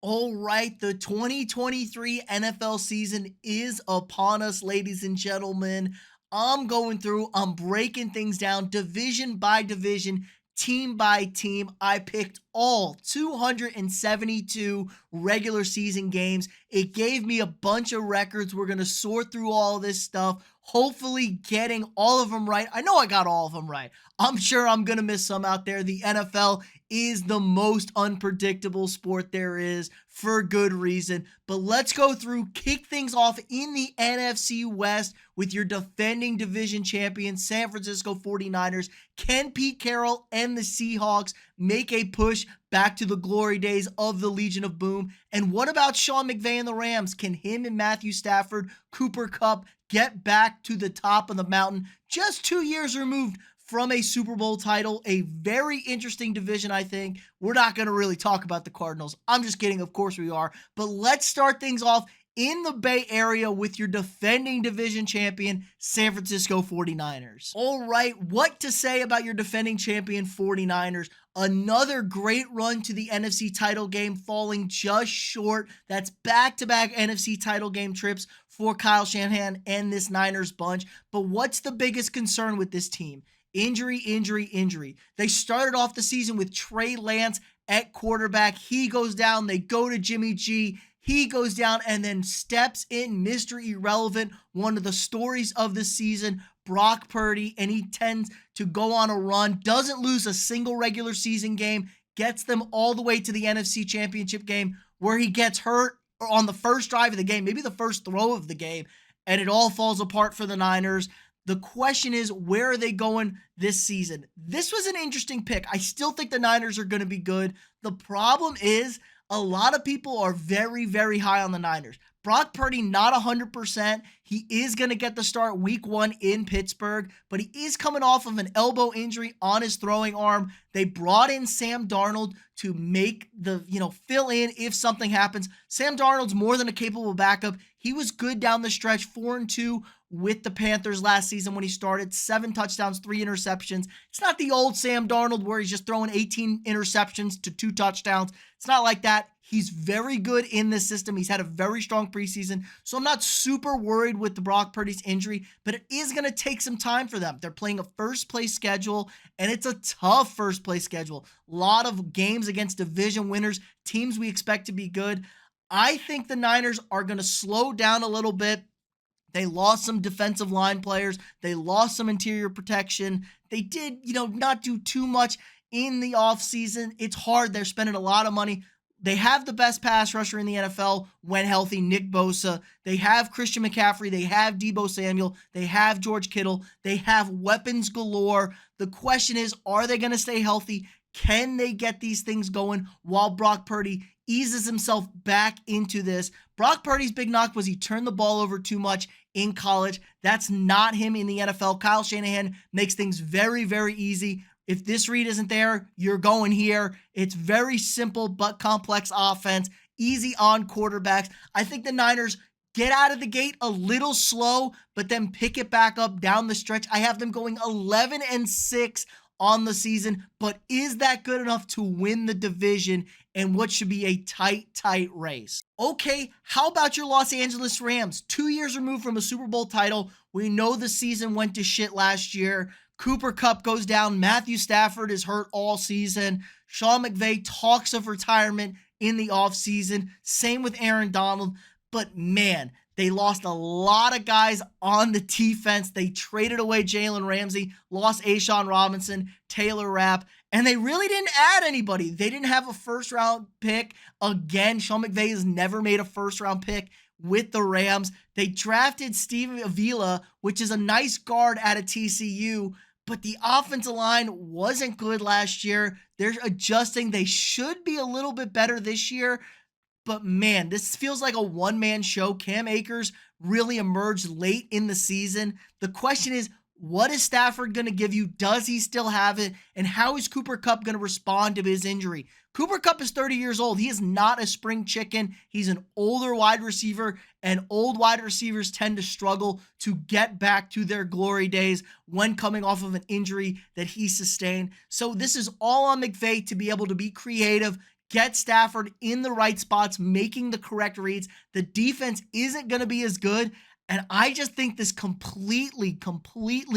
All right, the 2023 NFL season is upon us, ladies and gentlemen. I'm breaking things down division by division, team by team. I picked all 272 regular season games. It gave me a bunch of records. We're going to sort through all this stuff, hopefully getting all of them right. I know I got all of them right. I'm sure I'm going to miss some out there. The NFL is the most unpredictable sport there is for good reason. But let's go through, kick things off in the NFC West with your defending division champion, San Francisco 49ers. Can Pete Carroll and the Seahawks make a push back to the glory days of the Legion of Boom? And what about Sean McVay and the Rams? Can him and Matthew Stafford, Cooper Kupp get back to the top of the mountain just 2 years removed from a Super Bowl title? A very interesting division, I think. We're not going to really talk about the Cardinals. I'm just kidding. Of course we are. But let's start things off in the Bay Area with your defending division champion, San Francisco 49ers. All right, what to say about your defending champion 49ers? Another great run to the NFC title game, falling just short. That's back-to-back NFC title game trips for Kyle Shanahan and this Niners bunch. But what's the biggest concern with this team? Injury, injury, injury. They started off the season with Trey Lance at quarterback. He goes down. They go to Jimmy G. He goes down and then steps in Mr. Irrelevant, one of the stories of the season, Brock Purdy, and he tends to go on a run, doesn't lose a single regular season game, gets them all the way to the NFC Championship game where he gets hurt on the first drive of the game, maybe the first throw of the game, and it all falls apart for the Niners. The question is, where are they going this season? This was an interesting pick. I still think the Niners are going to be good. The problem is, a lot of people are very, very high on the Niners. Brock Purdy, not 100%. He is going to get the start week 1 in Pittsburgh, but he is coming off of an elbow injury on his throwing arm. They brought in Sam Darnold to make the, fill in if something happens. Sam Darnold's more than a capable backup. He was good down the stretch, 4-2 with the Panthers last season when he started, 7 touchdowns, 3 interceptions. It's not the old Sam Darnold where he's just throwing 18 interceptions to 2 touchdowns. It's not like that. He's very good in this system. He's had a very strong preseason, so I'm not super worried with the Brock Purdy's injury, but it is going to take some time for them. They're playing a first-place schedule, and it's a tough first-place schedule. A lot of games against division winners, teams we expect to be good. I think the Niners are going to slow down a little bit. They lost some defensive line players. They lost some interior protection. They did, not do too much in the offseason. It's hard. They're spending a lot of money. They have the best pass rusher in the NFL when healthy, Nick Bosa. They have Christian McCaffrey. They have Deebo Samuel. They have George Kittle. They have weapons galore. The question is, are they going to stay healthy? Can they get these things going while Brock Purdy eases himself back into this? Brock Purdy's big knock was he turned the ball over too much in college. That's not him in the NFL. Kyle Shanahan makes things very, very easy. If this read isn't there, you're going here. It's very simple but complex offense, easy on quarterbacks. I think the Niners get out of the gate a little slow, but then pick it back up down the stretch. I have them going 11-6 on the season, but is that good enough to win the division in what should be a tight race? Okay, how about your Los Angeles Rams? 2 years removed from a Super Bowl title. We know the season went to shit last year. Cooper Kupp goes down. Matthew Stafford is hurt all season. Sean McVay talks of retirement in the offseason. Same with Aaron Donald. But man, they lost a lot of guys on the defense. They traded away Jalen Ramsey, lost Ashawn Robinson, Taylor Rapp, and they really didn't add anybody. They didn't have a first-round pick. Again, Sean McVay has never made a first-round pick with the Rams. They drafted Steve Avila, which is a nice guard out of TCU, but the offensive line wasn't good last year. They're adjusting. They should be a little bit better this year. But man, this feels like a one-man show. Cam Akers really emerged late in the season. The question is, what is Stafford going to give you? Does he still have it? And how is Cooper Kupp going to respond to his injury? Cooper Kupp is 30 years old. He is not a spring chicken. He's an older wide receiver, and old wide receivers tend to struggle to get back to their glory days when coming off of an injury that he sustained. So this is all on McVay to be able to be creative, get Stafford in the right spots, making the correct reads. The defense isn't going to be as good. And I just think this completely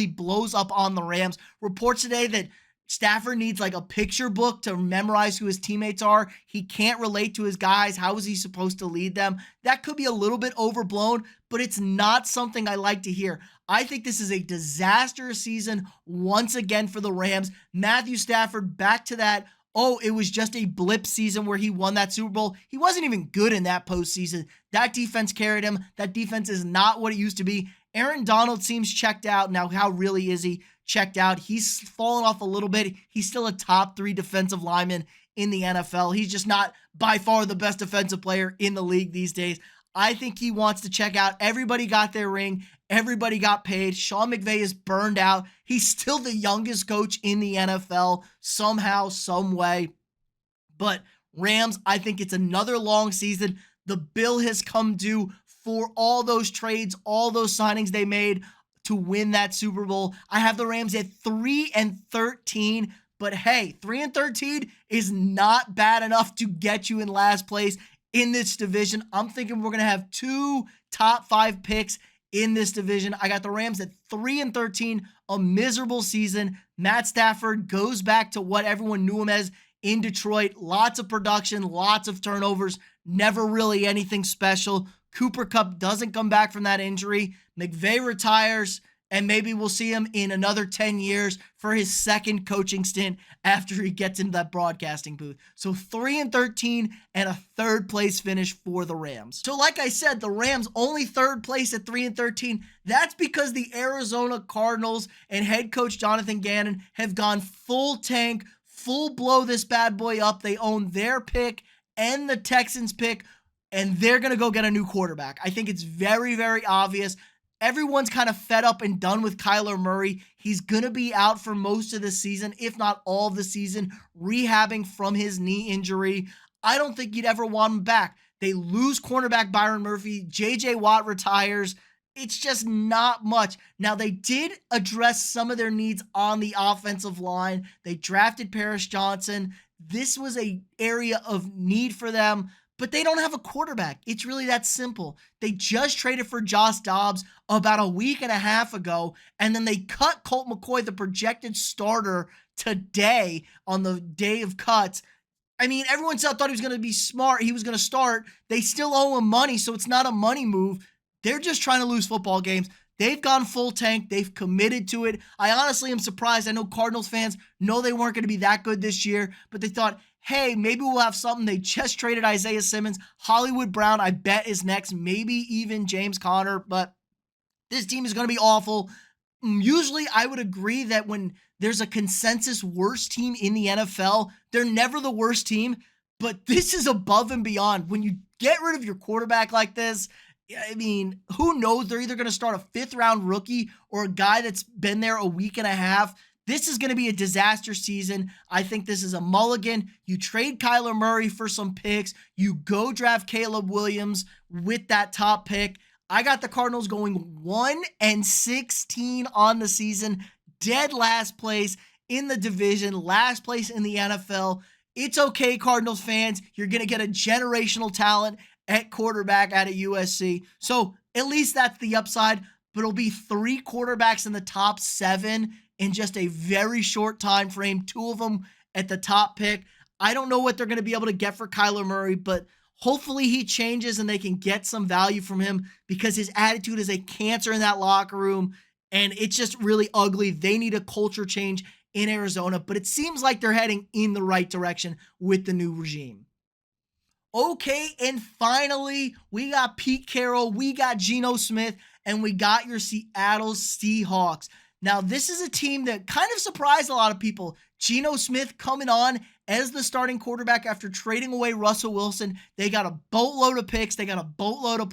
blows up on the Rams. Reports today that Stafford needs like a picture book to memorize who his teammates are. He can't relate to his guys. How is he supposed to lead them? That could be a little bit overblown, but it's not something I like to hear. I think this is a disastrous season once again for the Rams. Matthew Stafford back to that. Oh, it was just a blip season where he won that Super Bowl. He wasn't even good in that postseason. That defense carried him. That defense is not what it used to be. Aaron Donald seems checked out. Now, how really is he checked out? He's fallen off a little bit. He's still a top 3 defensive lineman in the NFL. He's just not by far the best defensive player in the league these days. I think he wants to check out. Everybody got their ring. Everybody got paid. Sean McVay is burned out. He's still the youngest coach in the NFL somehow, some way. But Rams, I think it's another long season. The bill has come due for all those trades, all those signings they made to win that Super Bowl. I have the Rams at 3-13. But hey, 3-13 is not bad enough to get you in last place in this division. I'm thinking we're going to have 2 top 5 picks in this division. I got the Rams at 3-13, a miserable season. Matt Stafford goes back to what everyone knew him as in Detroit. Lots of production, lots of turnovers, never really anything special. Cooper Kupp doesn't come back from that injury. McVay retires, and maybe we'll see him in another 10 years for his second coaching stint after he gets into that broadcasting booth. So 3-13 and a 3rd place finish for the Rams. So like I said, the Rams only 3rd place at 3-13. That's because the Arizona Cardinals and head coach Jonathan Gannon have gone full tank, full blow this bad boy up. They own their pick and the Texans pick, and they're going to go get a new quarterback. I think it's very, very obvious. Everyone's kind of fed up and done with Kyler Murray. He's going to be out for most of the season, if not all of the season, rehabbing from his knee injury. I don't think you'd ever want him back. They lose cornerback Byron Murphy. J.J. Watt retires. It's just not much. Now, they did address some of their needs on the offensive line. They drafted Paris Johnson. This was an area of need for them, but they don't have a quarterback. It's really that simple. They just traded for Josh Dobbs about a week and a half ago, and then they cut Colt McCoy, the projected starter, today on the day of cuts. I mean, everyone thought he was going to be smart. He was going to start. They still owe him money, so it's not a money move. They're just trying to lose football games. They've gone full tank. They've committed to it. I honestly am surprised. I know Cardinals fans know they weren't going to be that good this year, but they thought, hey, maybe we'll have something. They just traded Isaiah Simmons. Hollywood Brown, I bet, is next. Maybe even James Conner, but this team is going to be awful. Usually, I would agree that when there's a consensus worst team in the NFL, they're never the worst team, but this is above and beyond. When you get rid of your quarterback like this, I mean, who knows? They're either going to start a 5th-round rookie or a guy that's been there a week and a half. This is going to be a disaster season. I think this is a mulligan. You trade Kyler Murray for some picks. You go draft Caleb Williams with that top pick. I got the Cardinals going 1-16 on the season, dead last place in the division, last place in the NFL. It's okay, Cardinals fans. You're going to get a generational talent at quarterback out of USC. So at least that's the upside, but it'll be 3 quarterbacks in the top 7 in just a very short time frame, 2 of them at the top pick. I don't know what they're going to be able to get for Kyler Murray, but hopefully he changes and they can get some value from him because his attitude is a cancer in that locker room, and it's just really ugly. They need a culture change in Arizona, but it seems like they're heading in the right direction with the new regime. Okay, and finally, we got Pete Carroll, we got Geno Smith, and we got your Seattle Seahawks. Now, this is a team that kind of surprised a lot of people. Geno Smith coming on as the starting quarterback after trading away Russell Wilson. They got a boatload of picks. They got a boatload of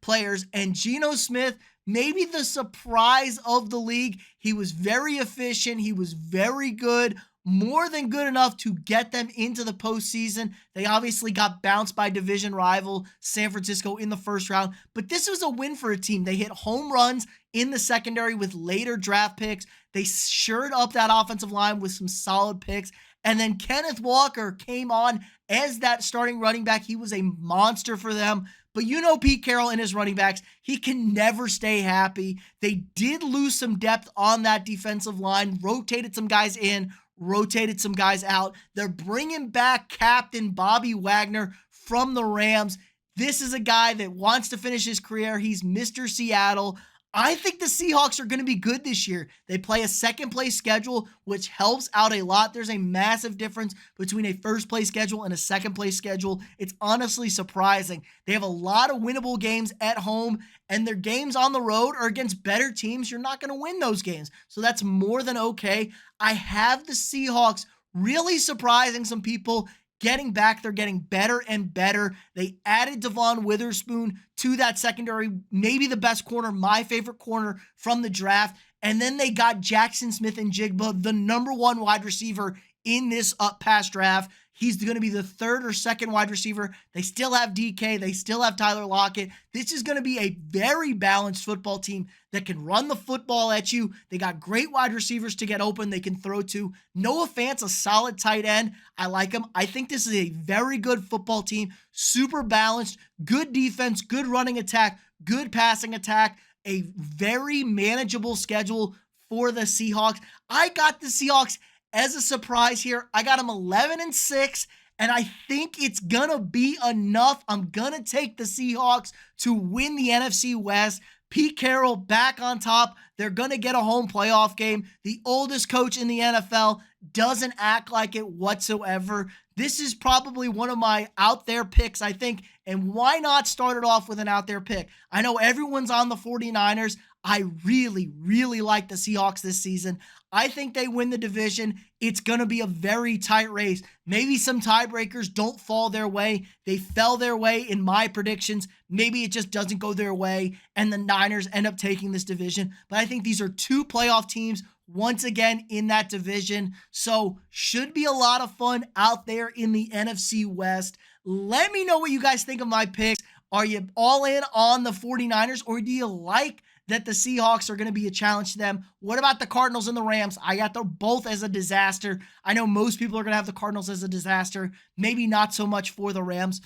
players. And Geno Smith, maybe the surprise of the league. He was very efficient. He was very good. More than good enough to get them into the postseason. They obviously got bounced by division rival San Francisco in the first round, but this was a win for a team. They hit home runs in the secondary with later draft picks. They shored up that offensive line with some solid picks, And then Kenneth Walker came on as that starting running back. He was a monster for them. But you know Pete Carroll and his running backs, he can never stay happy. They did lose some depth on that defensive line, rotated some guys in, rotated some guys out. They're bringing back Captain Bobby Wagner from the Rams. This is a guy that wants to finish his career. He's Mr. Seattle. I think the Seahawks are going to be good this year. They play a second place schedule, which helps out a lot. There's a massive difference between a first place schedule and a second place schedule. It's honestly surprising. They have a lot of winnable games at home, and their games on the road are against better teams. You're not going to win those games. So that's more than okay. I have the Seahawks really surprising some people. Getting back, they're getting better and better. They added Devon Witherspoon to that secondary, maybe the best corner, my favorite corner from the draft. And then they got Jackson Smith-Njigba, the number one wide receiver in this past draft. He's going to be the third or second wide receiver. They still have DK. They still have Tyler Lockett. This is going to be a very balanced football team that can run the football at you. They got great wide receivers to get open. They can throw to. Noah Fant's a solid tight end. I like him. I think this is a very good football team. Super balanced, good defense, good running attack, good passing attack, a very manageable schedule for the Seahawks. I got the Seahawks as a surprise here. I got them 11-6, and I think it's going to be enough. I'm going to take the Seahawks to win the NFC West. Pete Carroll back on top. They're going to get a home playoff game. The oldest coach in the NFL doesn't act like it whatsoever. This is probably one of my out there picks, I think. And why not start it off with an out there pick? I know everyone's on the 49ers. I really, really like the Seahawks this season. I think they win the division. It's going to be a very tight race. Maybe some tiebreakers don't fall their way. They fell their way in my predictions. Maybe it just doesn't go their way, and the Niners end up taking this division. But I think these are two playoff teams once again in that division. So should be a lot of fun out there in the NFC West. Let me know what you guys think of my picks. Are you all in on the 49ers, or do you like that the Seahawks are going to be a challenge to them? What about the Cardinals and the Rams? I got them both as a disaster. I know most people are going to have the Cardinals as a disaster. Maybe not so much for the Rams,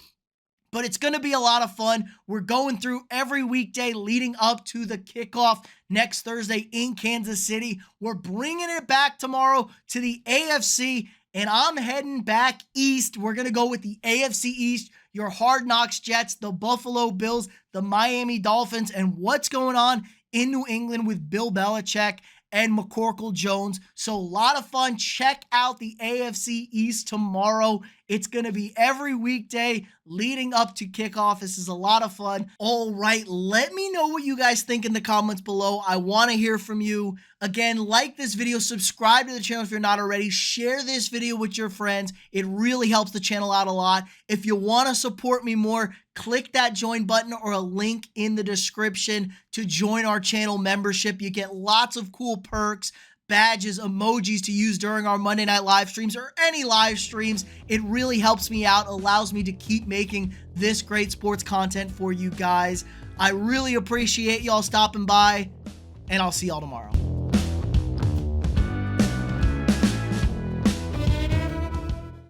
but it's going to be a lot of fun. We're going through every weekday leading up to the kickoff next Thursday in Kansas City. We're bringing it back tomorrow to the AFC, and I'm heading back east. We're going to go with the AFC East, your Hard Knocks Jets, the Buffalo Bills, the Miami Dolphins, and what's going on in New England with Bill Belichick and McCorkle Jones. So a lot of fun. Check out the AFC East tomorrow. It's going to be every weekday leading up to kickoff. This is a lot of fun. All right, let me know what you guys think in the comments below. I want to hear from you. Again, like this video, subscribe to the channel if you're not already, share this video with your friends. It really helps the channel out a lot. If you want to support me more, click that join button or a link in the description to join our channel membership. You get lots of cool perks, badges, emojis to use during our Monday night live streams or any live streams. It really helps me out, allows me to keep making this great sports content for you guys. I really appreciate y'all stopping by, and I'll see y'all tomorrow.